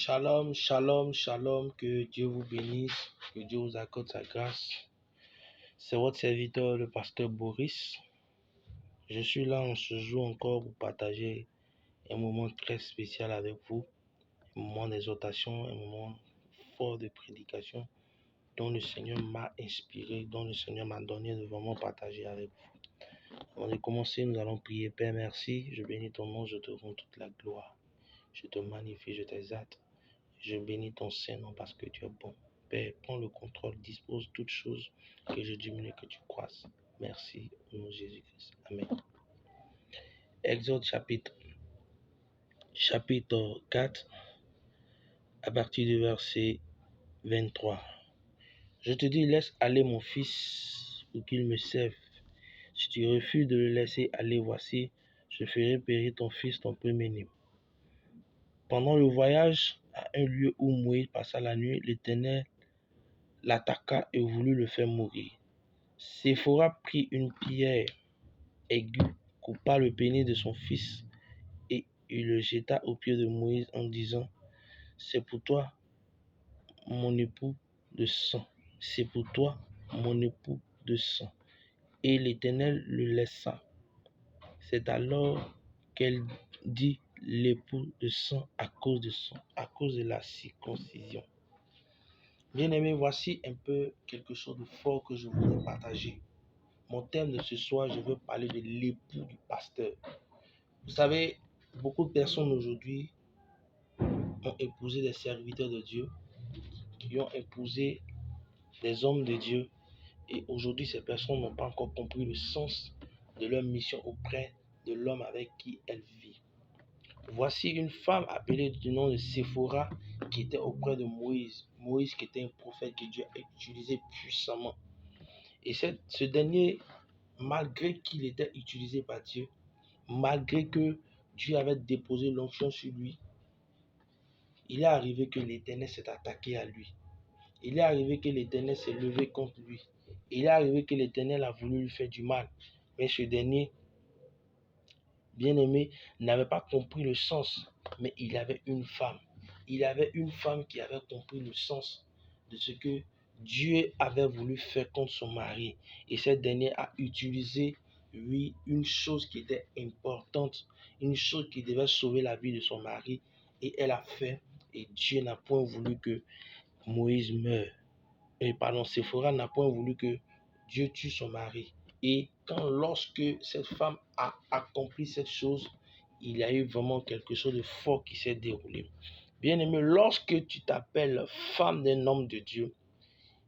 Shalom, shalom, shalom, que Dieu vous bénisse, que Dieu vous accorde sa grâce. C'est votre serviteur, le pasteur Boris. Je suis là en ce jour encore pour partager un moment très spécial avec vous, un moment d'exhortation, un moment fort de prédication dont le Seigneur m'a inspiré, dont le Seigneur m'a donné de vraiment partager avec vous. Avant de commencer, nous allons prier. Père, merci, je bénis ton nom, je te rends toute la gloire. Je te magnifie, je t'exalte. Je bénis ton Saint-Nom parce que tu es bon. Père, prends le contrôle, dispose toutes choses, que je diminue, que tu croisses. Merci au nom de Jésus-Christ. Amen. Exode chapitre 4, à partir du verset 23. Je te dis, laisse aller mon fils pour qu'il me serve. Si tu refuses de le laisser aller, voici, je ferai périr ton fils, ton premier-né. Pendant le voyage, à un lieu où Moïse passa la nuit, l'Éternel l'attaqua et voulut le faire mourir. Séphora prit une pierre aiguë, coupa le pénis de son fils et il le jeta aux pieds de Moïse en disant, c'est pour toi, mon époux de sang. C'est pour toi, mon époux de sang. Et l'Éternel le laissa. C'est alors qu'elle dit l'époux de sang à cause de la circoncision. Bien-aimés, voici un peu quelque chose de fort que je voudrais partager. Mon thème de ce soir, je veux parler de l'époux du pasteur. Vous savez, beaucoup de personnes aujourd'hui ont épousé des serviteurs de Dieu, qui ont épousé des hommes de Dieu, et aujourd'hui, ces personnes n'ont pas encore compris le sens de leur mission auprès de l'homme avec qui elles vivent. Voici une femme appelée du nom de Séphora qui était auprès de Moïse. Moïse qui était un prophète que Dieu a utilisé puissamment. Et ce dernier, malgré qu'il était utilisé par Dieu, malgré que Dieu avait déposé l'onction sur lui, il est arrivé que l'Éternel s'est attaqué à lui. Il est arrivé que l'Éternel s'est levé contre lui. Il est arrivé que l'Éternel a voulu lui faire du mal. Mais ce dernier, bien-aimé, n'avait pas compris le sens. Mais il avait une femme. Il avait une femme qui avait compris le sens de ce que Dieu avait voulu faire contre son mari. Et cette dernière a utilisé, oui, une chose qui était importante, une chose qui devait sauver la vie de son mari. Et elle a fait, et Dieu n'a point voulu que Moïse meure. Séphora n'a point voulu que Dieu tue son mari. Et lorsque cette femme a accompli cette chose, il y a eu vraiment quelque chose de fort qui s'est déroulé. Bien-aimé, lorsque tu t'appelles femme d'un homme de Dieu,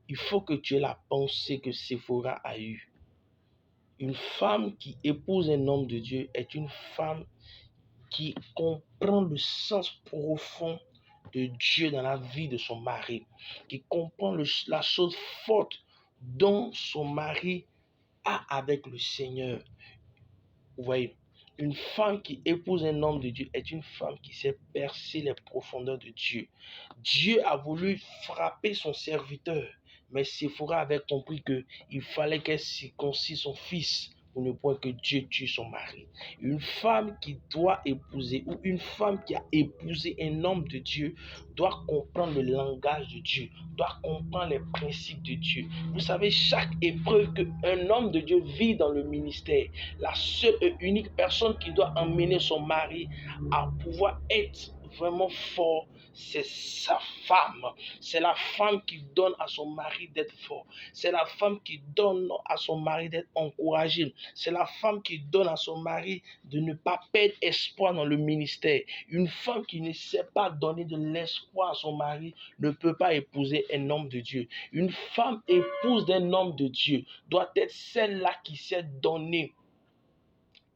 il faut que tu aies la pensée que Séphora a eue. Une femme qui épouse un homme de Dieu est une femme qui comprend le sens profond de Dieu dans la vie de son mari, qui comprend la chose forte dont son mari a avec le Seigneur. Vous voyez, une femme qui épouse un homme de Dieu est une femme qui sait percer les profondeurs de Dieu. Dieu a voulu frapper son serviteur, mais Séphora avait compris qu'il fallait qu'elle circoncise son fils pour ne point que Dieu tue son mari. Une femme qui doit épouser ou une femme qui a épousé un homme de Dieu doit comprendre le langage de Dieu, doit comprendre les principes de Dieu. Vous savez, chaque épreuve qu'un homme de Dieu vit dans le ministère, la seule et unique personne qui doit emmener son mari à pouvoir être vraiment fort, c'est sa femme. C'est la femme qui donne à son mari d'être fort. C'est la femme qui donne à son mari d'être encouragé. C'est la femme qui donne à son mari de ne pas perdre espoir dans le ministère. Une femme qui ne sait pas donner de l'espoir à son mari ne peut pas épouser un homme de Dieu. Une femme épouse d'un homme de Dieu doit être celle-là qui sait donner,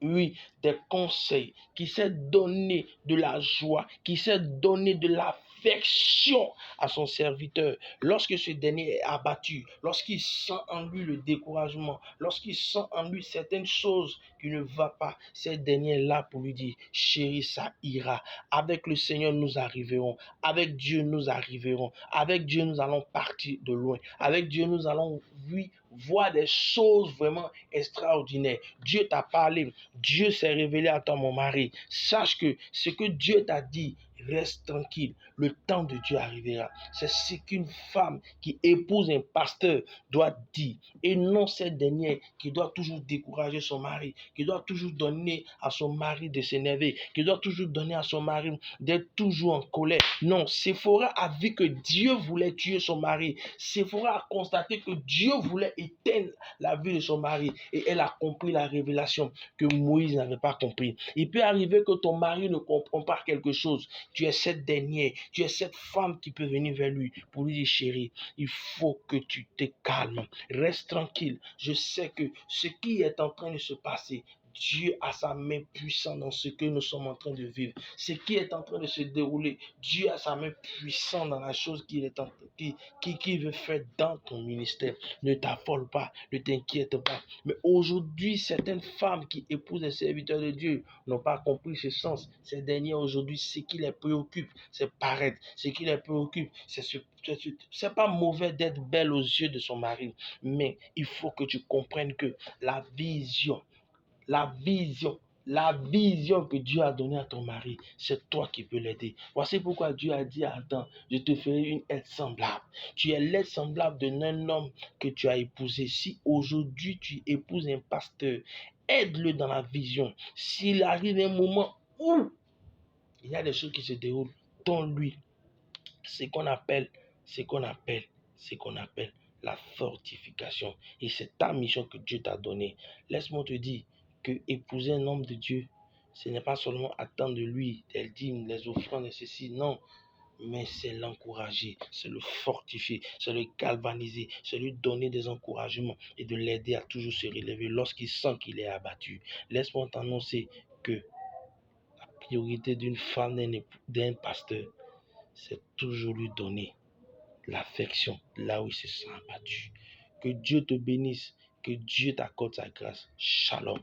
oui, des conseils, qui sait donner de la joie, qui sait donner de l'affection à son serviteur. Lorsque ce dernier est abattu, lorsqu'il sent en lui le découragement, lorsqu'il sent en lui certaines choses qui ne vont pas, ce dernier est là pour lui dire, chérie, ça ira. Avec le Seigneur, nous arriverons. Avec Dieu, nous arriverons. Avec Dieu, nous allons partir de loin. Avec Dieu, nous allons, oui, voir des choses vraiment extraordinaires. Dieu t'a parlé. Dieu s'est révélé à toi, mon mari. Sache que ce que Dieu t'a dit reste tranquille. Le temps de Dieu arrivera. C'est ce qu'une femme qui épouse un pasteur doit dire. Et non cette dernière qui doit toujours décourager son mari, qui doit toujours donner à son mari de s'énerver, qui doit toujours donner à son mari d'être toujours en colère. Non, Séphora a vu que Dieu voulait tuer son mari. Séphora a constaté que Dieu voulait éteindre la vie de son mari. Et elle a compris la révélation que Moïse n'avait pas compris. Il peut arriver que ton mari ne comprend pas quelque chose. Tu es cette dernière, tu es cette femme qui peut venir vers lui pour lui dire, chérie, il faut que tu te calmes. Reste tranquille. Je sais que ce qui est en train de se passer, Dieu a sa main puissante dans ce que nous sommes en train de vivre. Ce qui est en train de se dérouler, Dieu a sa main puissante dans la chose qu'il veut faire dans ton ministère. Ne t'affole pas, ne t'inquiète pas. Mais aujourd'hui, certaines femmes qui épousent des serviteurs de Dieu n'ont pas compris ce sens. Ces derniers aujourd'hui, ce qui les préoccupe, c'est paraître. Ce qui les préoccupe, c'est pas mauvais d'être belle aux yeux de son mari, mais il faut que tu comprennes que la vision que Dieu a donnée à ton mari, c'est toi qui peux l'aider. Voici pourquoi Dieu a dit à Adam, je te ferai une aide semblable. Tu es l'aide semblable d'un homme que tu as épousé. Si aujourd'hui tu épouses un pasteur, aide-le dans la vision. S'il arrive un moment où il y a des choses qui se déroulent, donne-lui ce qu'on appelle la fortification. Et c'est ta mission que Dieu t'a donnée. Laisse-moi te dire que épouser un homme de Dieu, ce n'est pas seulement attendre de lui les dîmes, les offrandes et ceci, non. Mais c'est l'encourager, c'est le fortifier, c'est le galvaniser, c'est lui donner des encouragements et de l'aider à toujours se relever lorsqu'il sent qu'il est abattu. Laisse-moi t'annoncer que la priorité d'une femme, d'un pasteur, c'est toujours lui donner l'affection là où il se sent abattu. Que Dieu te bénisse, que Dieu t'accorde sa grâce. Shalom.